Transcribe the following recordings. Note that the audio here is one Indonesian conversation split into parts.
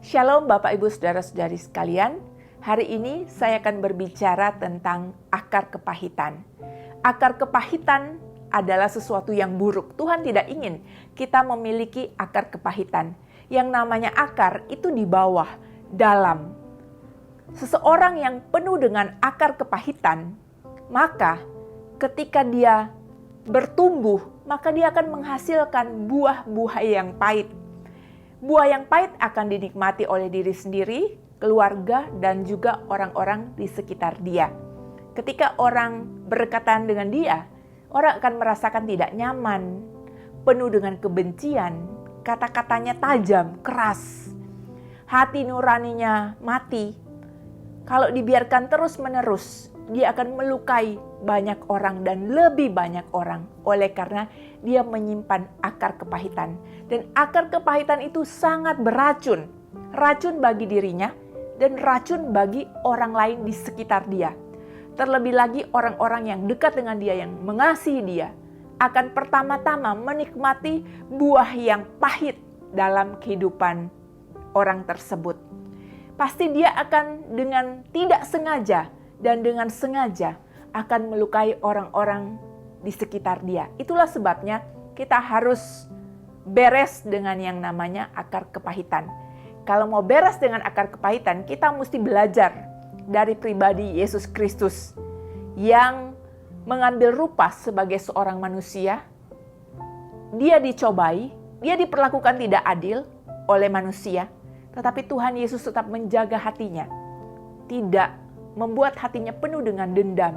Shalom Bapak Ibu Saudara-saudari sekalian. Hari ini saya akan berbicara tentang akar kepahitan. Akar kepahitan adalah sesuatu yang buruk. Tuhan tidak ingin kita memiliki akar kepahitan. Yang namanya akar itu di bawah, dalam. Seseorang yang penuh dengan akar kepahitan, maka ketika dia bertumbuh, maka dia akan menghasilkan buah-buah yang pahit. Buah yang pahit akan dinikmati oleh diri sendiri, keluarga, dan juga orang-orang di sekitar dia. Ketika orang berdekatan dengan dia, orang akan merasakan tidak nyaman, penuh dengan kebencian, kata-katanya tajam, keras. Hati nuraninya mati. Kalau dibiarkan terus-menerus, dia akan melukai banyak orang dan lebih banyak orang. Oleh karena dia menyimpan akar kepahitan. Dan akar kepahitan itu sangat beracun. Racun bagi dirinya dan racun bagi orang lain di sekitar dia. Terlebih lagi orang-orang yang dekat dengan dia, yang mengasihi dia, akan pertama-tama menikmati buah yang pahit dalam kehidupan orang tersebut. Pasti dia akan dengan tidak sengaja dan dengan sengaja akan melukai orang-orang di sekitar dia. Itulah sebabnya kita harus beres dengan yang namanya akar kepahitan. Kalau mau beres dengan akar kepahitan, kita mesti belajar dari pribadi Yesus Kristus yang mengambil rupa sebagai seorang manusia. Dia dicobai, dia diperlakukan tidak adil oleh manusia, tetapi Tuhan Yesus tetap menjaga hatinya, tidak membuat hatinya penuh dengan dendam,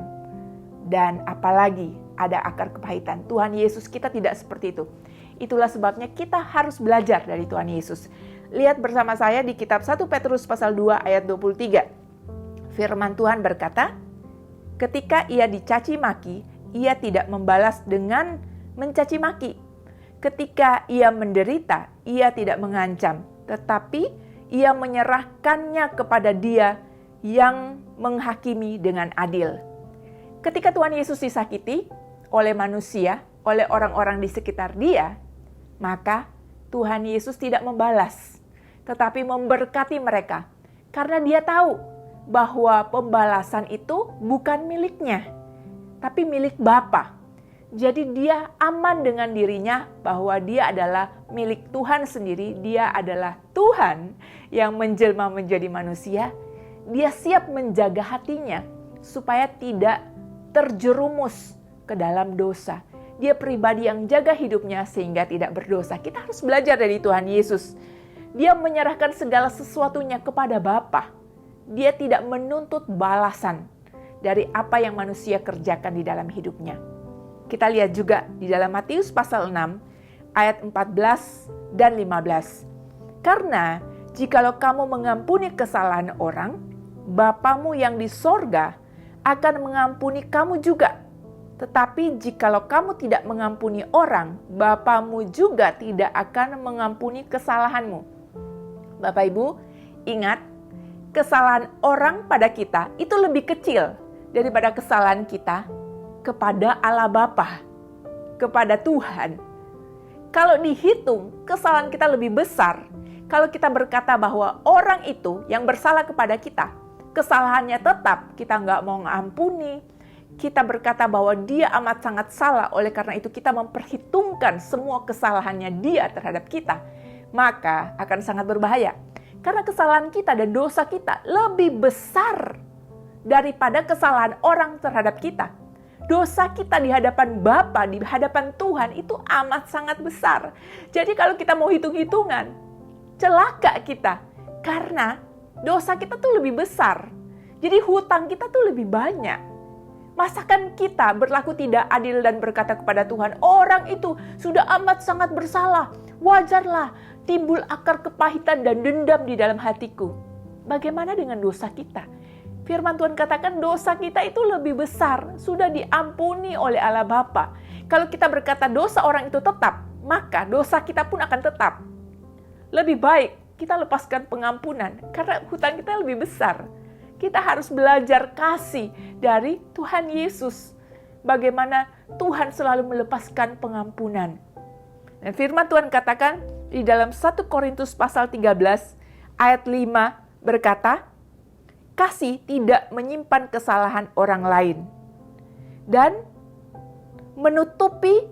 dan apalagi ada akar kepahitan. Tuhan Yesus kita tidak seperti itu. Itulah sebabnya kita harus belajar dari Tuhan Yesus. Lihat bersama saya di kitab 1 Petrus pasal 2 ayat 23. Firman Tuhan berkata, ketika ia dicaci maki, ia tidak membalas dengan mencaci maki. Ketika ia menderita, ia tidak mengancam, tetapi ia menyerahkannya kepada Dia yang menghakimi dengan adil. Ketika Tuhan Yesus disakiti oleh manusia, oleh orang-orang di sekitar dia, maka Tuhan Yesus tidak membalas, tetapi memberkati mereka. Karena dia tahu bahwa pembalasan itu bukan miliknya, tapi milik Bapa. Jadi dia aman dengan dirinya bahwa dia adalah milik Tuhan sendiri. Dia adalah Tuhan yang menjelma menjadi manusia. Dia siap menjaga hatinya supaya tidak terjerumus ke dalam dosa. Dia pribadi yang jaga hidupnya sehingga tidak berdosa. Kita harus belajar dari Tuhan Yesus. Dia menyerahkan segala sesuatunya kepada Bapa. Dia tidak menuntut balasan dari apa yang manusia kerjakan di dalam hidupnya. Kita lihat juga di dalam Matius pasal 6 ayat 14 dan 15. Karena jikalau kamu mengampuni kesalahan orang, Bapamu yang di sorga akan mengampuni kamu juga. Tetapi jikalau kamu tidak mengampuni orang, Bapamu juga tidak akan mengampuni kesalahanmu. Bapak Ibu, ingat, kesalahan orang pada kita itu lebih kecil daripada kesalahan kita kepada Allah Bapa, kepada Tuhan. Kalau dihitung, kesalahan kita lebih besar. Kalau kita berkata bahwa orang itu yang bersalah kepada kita, kesalahannya tetap, kita nggak mau mengampuni, kita berkata bahwa dia amat sangat salah, oleh karena itu kita memperhitungkan semua kesalahannya dia terhadap kita, maka akan sangat berbahaya. Karena kesalahan kita dan dosa kita lebih besar daripada kesalahan orang terhadap kita. Dosa kita di hadapan Bapa, di hadapan Tuhan itu amat sangat besar. Jadi kalau kita mau hitung-hitungan, celaka kita. Karena dosa kita tuh lebih besar. Jadi hutang kita tuh lebih banyak. Masakan kita berlaku tidak adil dan berkata kepada Tuhan, orang itu sudah amat sangat bersalah. Wajarlah timbul akar kepahitan dan dendam di dalam hatiku. Bagaimana dengan dosa kita? Firman Tuhan katakan dosa kita itu lebih besar, sudah diampuni oleh Allah Bapa. Kalau kita berkata dosa orang itu tetap, maka dosa kita pun akan tetap. Lebih baik kita lepaskan pengampunan, karena hutang kita lebih besar. Kita harus belajar kasih dari Tuhan Yesus. Bagaimana Tuhan selalu melepaskan pengampunan. Dan firman Tuhan katakan di dalam 1 Korintus pasal 13 Ayat 5 berkata, kasih tidak menyimpan kesalahan orang lain dan menutupi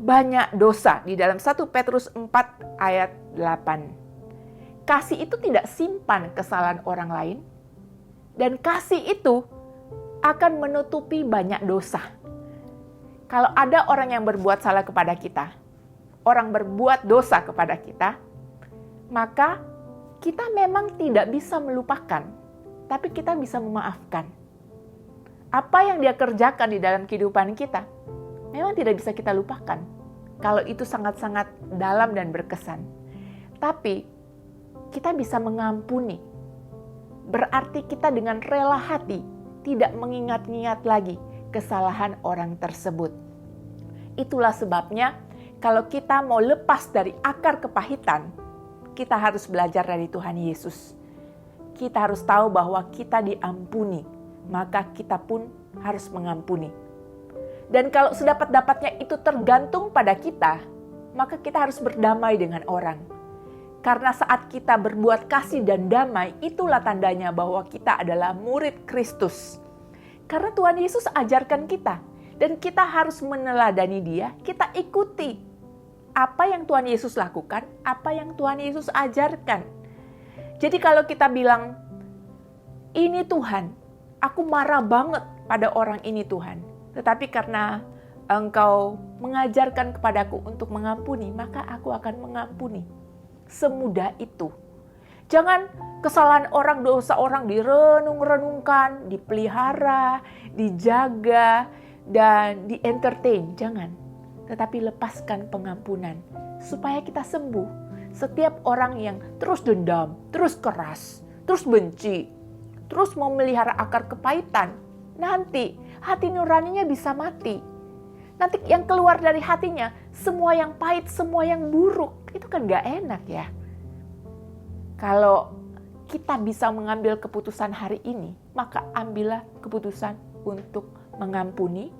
banyak dosa. Di dalam 1 Petrus 4 ayat 8. Kasih itu tidak simpan kesalahan orang lain, dan kasih itu akan menutupi banyak dosa. Kalau ada orang yang berbuat salah kepada kita, orang berbuat dosa kepada kita, maka kita memang tidak bisa melupakan, tapi kita bisa memaafkan. Apa yang dia kerjakan di dalam kehidupan kita, memang tidak bisa kita lupakan. Kalau itu sangat-sangat dalam dan berkesan. Tapi kita bisa mengampuni. Berarti kita dengan rela hati tidak mengingat-ingat lagi kesalahan orang tersebut. Itulah sebabnya kalau kita mau lepas dari akar kepahitan, kita harus belajar dari Tuhan Yesus. Kita harus tahu bahwa kita diampuni, maka kita pun harus mengampuni. Dan kalau sedapat-dapatnya itu tergantung pada kita, maka kita harus berdamai dengan orang. Karena saat kita berbuat kasih dan damai, itulah tandanya bahwa kita adalah murid Kristus. Karena Tuhan Yesus ajarkan kita, dan kita harus meneladani Dia, kita ikuti apa yang Tuhan Yesus lakukan, apa yang Tuhan Yesus ajarkan. Jadi kalau kita bilang, ini Tuhan, aku marah banget pada orang ini Tuhan. Tetapi karena Engkau mengajarkan kepadaku untuk mengampuni, maka aku akan mengampuni. Semudah itu. Jangan kesalahan orang, dosa orang direnung-renungkan, dipelihara, dijaga, dan di-entertain. Jangan. Tetapi lepaskan pengampunan supaya kita sembuh. Setiap orang yang terus dendam, terus keras, terus benci, terus mau melihara akar kepahitan, nanti hati nuraninya bisa mati. Nanti yang keluar dari hatinya semua yang pahit, semua yang buruk. Itu kan gak enak ya. Kalau kita bisa mengambil keputusan hari ini, maka ambillah keputusan untuk mengampuni,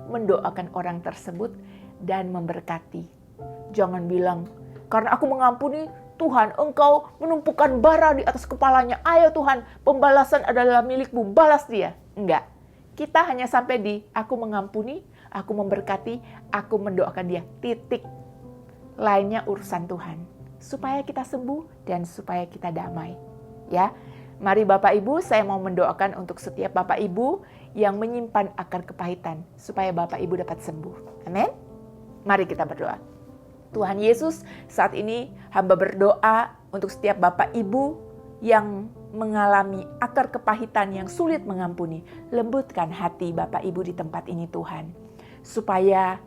mendoakan orang tersebut, dan memberkati. Jangan bilang, karena aku mengampuni, Tuhan, Engkau menumpukan bara di atas kepalanya. Ayo Tuhan, pembalasan adalah milikmu, balas dia. Enggak. Kita hanya sampai di, aku mengampuni, aku memberkati, aku mendoakan dia. Titik. Lainnya urusan Tuhan. Supaya kita sembuh dan supaya kita damai. Ya, mari Bapak Ibu, saya mau mendoakan untuk setiap Bapak Ibu yang menyimpan akar kepahitan. Supaya Bapak Ibu dapat sembuh. Amin. Mari kita berdoa. Tuhan Yesus, saat ini hamba berdoa untuk setiap Bapak Ibu yang mengalami akar kepahitan yang sulit mengampuni. Lembutkan hati Bapak Ibu di tempat ini Tuhan. Supaya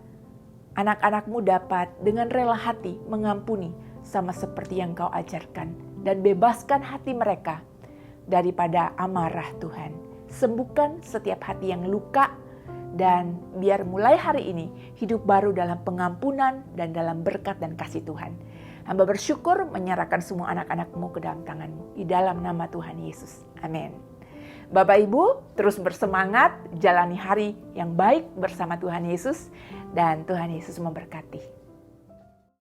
anak-anak-Mu dapat dengan rela hati mengampuni sama seperti yang Kau ajarkan. Dan bebaskan hati mereka daripada amarah Tuhan. Sembuhkan setiap hati yang luka. Dan biar mulai hari ini hidup baru dalam pengampunan dan dalam berkat dan kasih Tuhan. Hamba bersyukur menyerahkan semua anak-anak-Mu ke dalam tangan-Mu. Di dalam nama Tuhan Yesus. Amin. Bapak Ibu terus bersemangat jalani hari yang baik bersama Tuhan Yesus. Dan Tuhan Yesus memberkati.